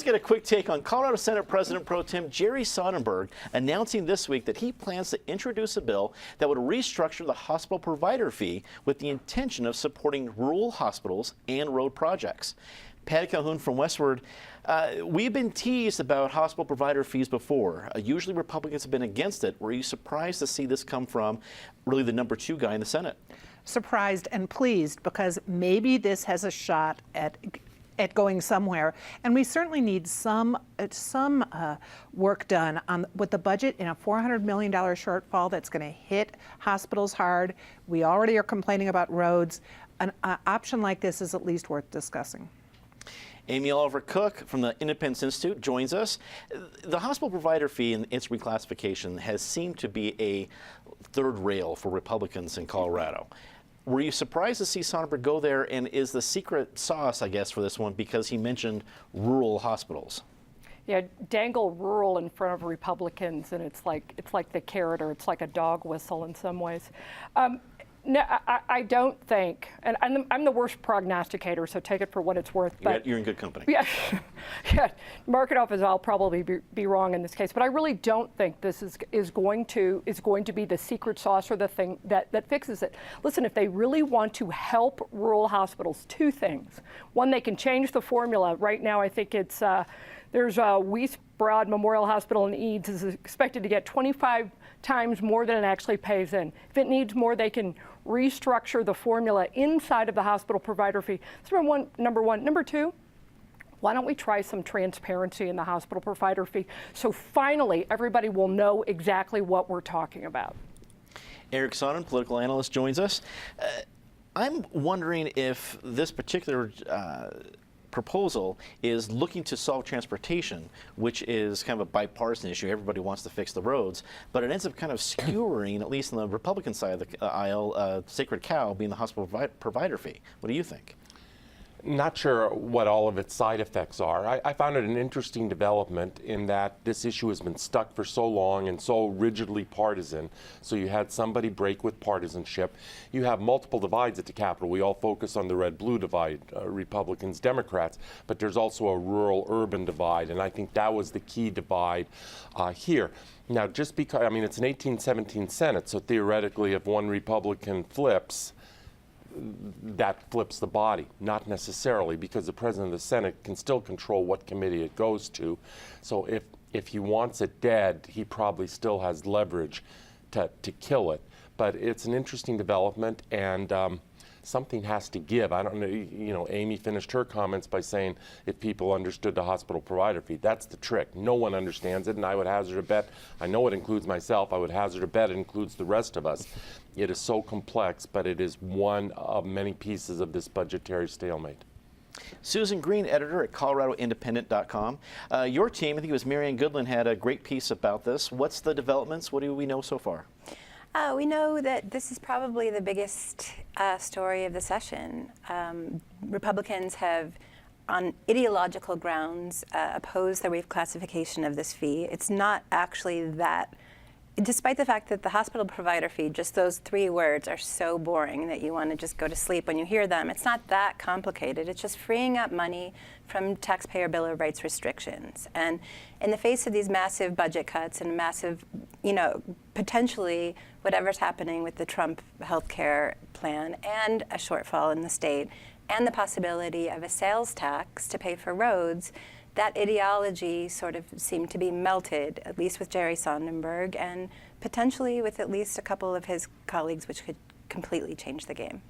Let's get a quick take on Colorado Senate President Pro Tem Jerry Sonnenberg announcing this week that he plans to introduce a bill that would restructure the hospital provider fee with the intention of supporting rural hospitals and road projects. Patty Calhoun from Westward, we've been teased about hospital provider fees before. Usually Republicans have been against it. Were you surprised to see this come from really the number 2 guy in the Senate? Surprised and pleased, because maybe this has a shot at going somewhere, and we certainly need some work done on with the budget in a $400 million shortfall that's going to hit hospitals hard. We already are complaining about roads. An option like this is at least worth discussing. Amy Oliver Cook from the Independence Institute joins us. The hospital provider fee and its reclassification has seemed to be a third rail for Republicans in Colorado. Were you surprised to see Sonnenberg go there, and is the secret sauce, I guess, for this one because he mentioned rural hospitals? Yeah, dangle rural in front of Republicans, and it's like the carrot, or it's like a dog whistle in some ways. No, I don't think, and I'm the worst prognosticator, so take it for what it's worth. But you're in good company. Yeah, yeah. Mark it off as I'll probably be wrong in this case, but I really don't think this is going to be the secret sauce or the thing that fixes it. Listen, if they really want to help rural hospitals, 2 things. One, they can change the formula. Right now, I think it's there's Weiss Broad Memorial Hospital in Eads is expected to get 25 times more than it actually pays in. If it needs more, they can restructure the formula inside of the hospital provider fee. That's number one. Number 2, why don't we try some transparency in the hospital provider fee so finally everybody will know exactly what we're talking about. Eric Sonnen, political analyst, joins us. I'm wondering if this particular proposal is looking to solve transportation, which is kind of a bipartisan issue. Everybody wants to fix the roads, but it ends up kind of skewering, at least on the Republican side of the aisle, sacred cow being the hospital provider fee. What do you think? Not sure what all of its side effects are. I found it an interesting development in that this issue has been stuck for so long and so rigidly partisan. So you had somebody break with partisanship. You have multiple divides at the Capitol. We all focus on the red-blue divide, Republicans, Democrats, but there's also a rural-urban divide, and I think that was the key divide here. Now, just because, I mean, it's an 18-17 Senate, so theoretically if one Republican flips, that flips the body. Not necessarily, because the president of the Senate can still control what committee it goes to. So if he wants it dead, he probably still has leverage to kill it. But it's an interesting development, and something has to give. I don't know, you know, Amy finished her comments by saying if people understood the hospital provider fee. That's the trick. No one understands it, and I would hazard a bet, I know it includes myself, I would hazard a bet it includes the rest of us. It is so complex, but it is one of many pieces of this budgetary stalemate. Susan Green, editor at ColoradoIndependent.com. Your team, I think it was Marianne Goodland, had a great piece about this. What's the developments? What do we know so far? We know that this is probably the biggest story of the session. Republicans have, on ideological grounds, opposed the reclassification of this fee. It's not actually that, despite the fact that the hospital provider fee, just those 3 words are so boring that you want to just go to sleep when you hear them. It's not that complicated. It's just freeing up money from taxpayer Bill of Rights restrictions. And in the face of these massive budget cuts and massive, you know, potentially whatever's happening with the Trump healthcare plan and a shortfall in the state and the possibility of a sales tax to pay for roads, that ideology sort of seemed to be melted, at least with Jerry Sonnenberg, and potentially with at least a couple of his colleagues, which could completely change the game.